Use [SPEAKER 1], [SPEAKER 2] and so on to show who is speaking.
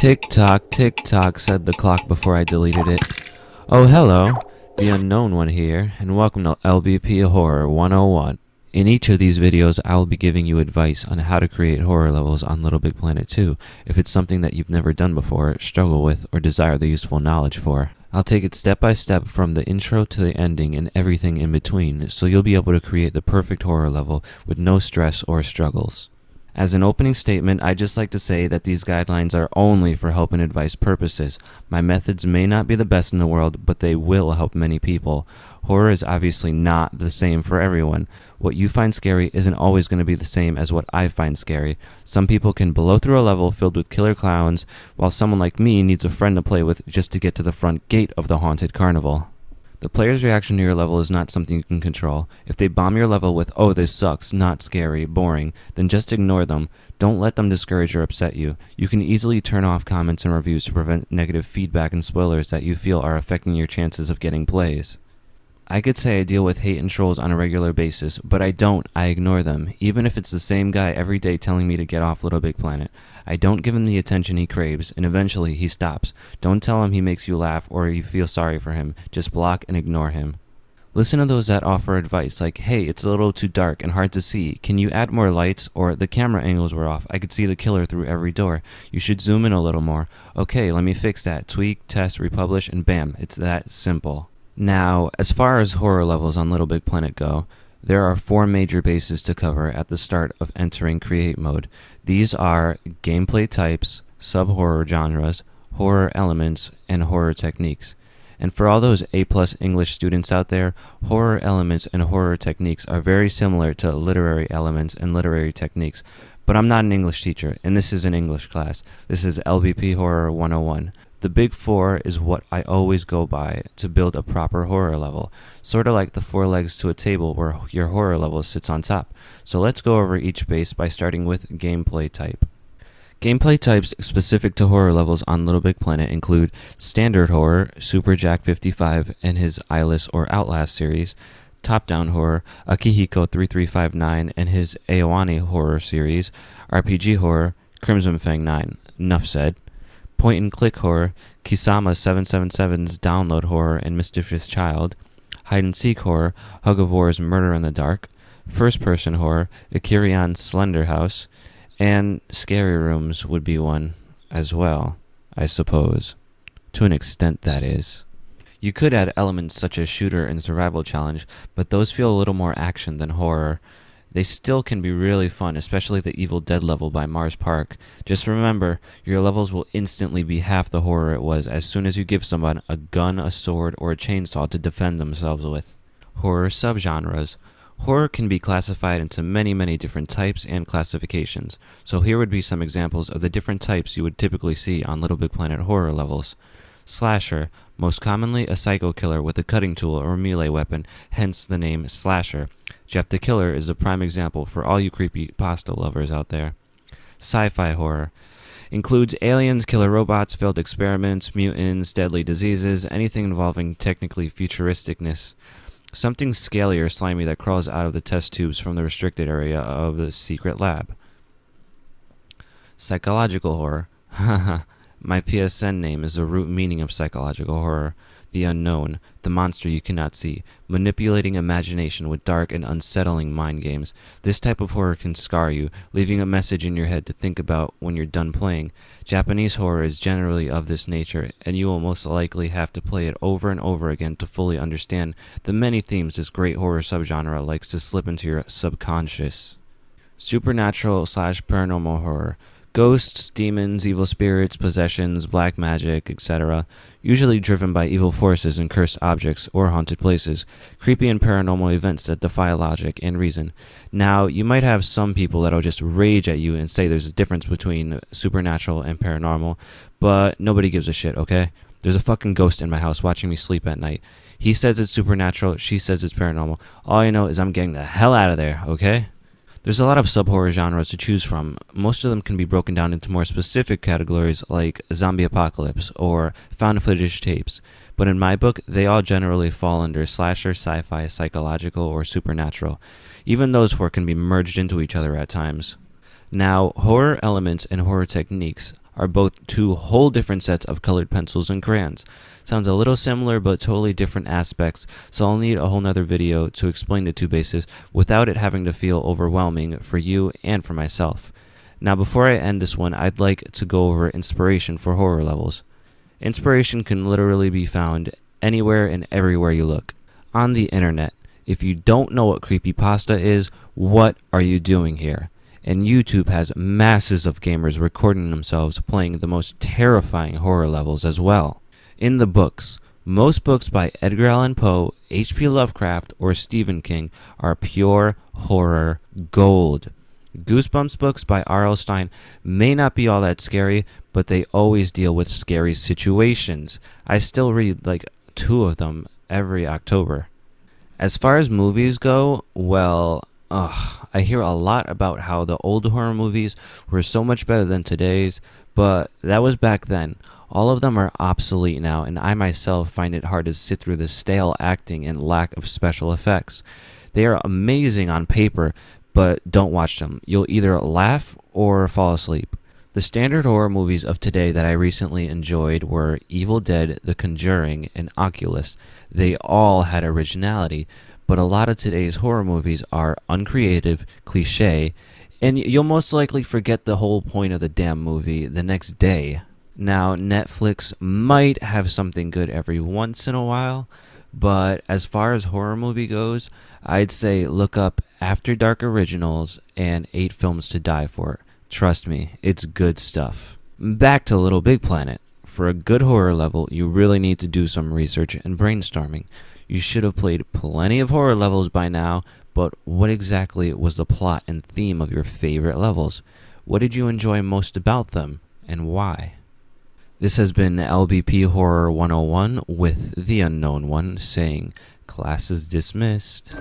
[SPEAKER 1] Tick tock, said the clock before I deleted it. Oh, hello, the unknown one here, and welcome to LBP Horror 101. In each of these videos, I will be giving you advice on how to create horror levels on Little Big Planet 2, if it's something that you've never done before, struggle with, or desire the useful knowledge for. I'll take it step by step from the intro to the ending and everything in between, so you'll be able to create the perfect horror level with no stress or struggles. As an opening statement, I'd just like to say that these guidelines are only for help and advice purposes. My methods may not be the best in the world, but they will help many people. Horror is obviously not the same for everyone. What you find scary isn't always going to be the same as what I find scary. Some people can blow through a level filled with killer clowns, while someone like me needs a friend to play with just to get to the front gate of the haunted carnival. The player's reaction to your level is not something you can control. If they bomb your level with, "Oh, this sucks, not scary, boring," then just ignore them. Don't let them discourage or upset you. You can easily turn off comments and reviews to prevent negative feedback and spoilers that you feel are affecting your chances of getting plays. I could say I deal with hate and trolls on a regular basis, but I don't. I ignore them, even if it's the same guy every day telling me to get off Little Big Planet. I don't give him the attention he craves, and eventually he stops. Don't tell him he makes you laugh or you feel sorry for him. Just block and ignore him. Listen to those that offer advice like, "Hey, it's a little too dark and hard to see. Can you add more lights?" Or, "The camera angles were off. I could see the killer through every door. You should zoom in a little more." Okay, let me fix that. Tweak, test, republish, and bam, it's that simple. Now, as far as horror levels on Little Big Planet go, there are 4 major bases to cover at the start of entering Create mode. These are gameplay types, sub-horror genres, horror elements, and horror techniques. And for all those A+ English students out there, horror elements and horror techniques are very similar to literary elements and literary techniques. But I'm not an English teacher, and this is an English class. This is LBP Horror 101. The big 4 is what I always go by to build a proper horror level, sort of like the 4 legs to a table where your horror level sits on top. So let's go over each base by starting with gameplay type. Gameplay types specific to horror levels on Little Big Planet include standard horror, Super Jack 55 and his Eyeless or Outlast series, top-down horror, Akihiko 3359 and his Aoani horror series, RPG horror, Crimson Fang 9. Enough said. Point-and-click horror, Kisama 777's download horror and Mischievous Child, hide-and-seek horror, Hug of War's Murder in the Dark, first-person horror, Akirion's Slender House, and Scary Rooms would be one as well, I suppose. To an extent, that is. You could add elements such as shooter and survival challenge, but those feel a little more action than horror. They still can be really fun, especially the Evil Dead level by Mars Park. Just remember, your levels will instantly be half the horror it was as soon as you give someone a gun, a sword, or a chainsaw to defend themselves with. Horror subgenres. Horror can be classified into many different types and classifications, so here would be some examples of the different types you would typically see on Little Big Planet horror levels. Slasher, most commonly a psycho killer with a cutting tool or melee weapon, hence the name Slasher. Jeff the Killer is a prime example for all you creepypasta lovers out there. Sci-fi horror includes aliens, killer robots, failed experiments, mutants, deadly diseases, anything involving technically futuristicness. Something scaly or slimy that crawls out of the test tubes from the restricted area of the secret lab. Psychological horror. Haha. My PSN name is the root meaning of psychological horror. The unknown, the monster you cannot see, manipulating imagination with dark and unsettling mind games. This type of horror can scar you, leaving a message in your head to think about when you're done playing. Japanese horror is generally of this nature, and you will most likely have to play it over and over again to fully understand the many themes this great horror subgenre likes to slip into your subconscious. Supernatural/paranormal horror. Ghosts, demons, evil spirits, possessions, black magic, etc., usually driven by evil forces and cursed objects or haunted places, creepy and paranormal events that defy logic and reason. Now, you might have some people that'll just rage at you and say there's a difference between supernatural and paranormal, but nobody gives a shit, okay? There's a fucking ghost in my house watching me sleep at night. He says it's supernatural, she says it's paranormal. All I know is I'm getting the hell out of there, okay? There's a lot of sub-horror genres to choose from. Most of them can be broken down into more specific categories like zombie apocalypse or found footage tapes, but in my book, they all generally fall under slasher, sci-fi, psychological, or supernatural. Even those 4 can be merged into each other at times. Now, horror elements and horror techniques are both two whole different sets of colored pencils and crayons. Sounds a little similar but totally different aspects, so I'll need a whole nother video to explain the two bases without it having to feel overwhelming for you and for myself. Now before I end this one, I'd like to go over inspiration for horror levels. Inspiration can literally be found anywhere and everywhere you look. On the internet. If you don't know what creepypasta is, what are you doing here? And YouTube has masses of gamers recording themselves playing the most terrifying horror levels as well. In the books, most books by Edgar Allan Poe, H.P. Lovecraft, or Stephen King are pure horror gold. Goosebumps books by R.L. Stine may not be all that scary, but they always deal with scary situations. I still read like 2 of them every October. As far as movies go, well, I hear a lot about how the old horror movies were so much better than today's, but that was back then. All of them are obsolete now, and I myself find it hard to sit through the stale acting and lack of special effects. They are amazing on paper, but don't watch them. You'll either laugh or fall asleep. The standard horror movies of today that I recently enjoyed were Evil Dead, The Conjuring, and Oculus. They all had originality, but a lot of today's horror movies are uncreative, cliche, and you'll most likely forget the whole point of the damn movie the next day. Now, Netflix might have something good every once in a while, but as far as horror movie goes, I'd say look up After Dark Originals and 8 Films to Die For. Trust me, it's good stuff. Back to Little Big Planet. For a good horror level, you really need to do some research and brainstorming. You should have played plenty of horror levels by now, but what exactly was the plot and theme of your favorite levels? What did you enjoy most about them, and why? This has been LBP Horror 101 with The Unknown One saying, class is dismissed.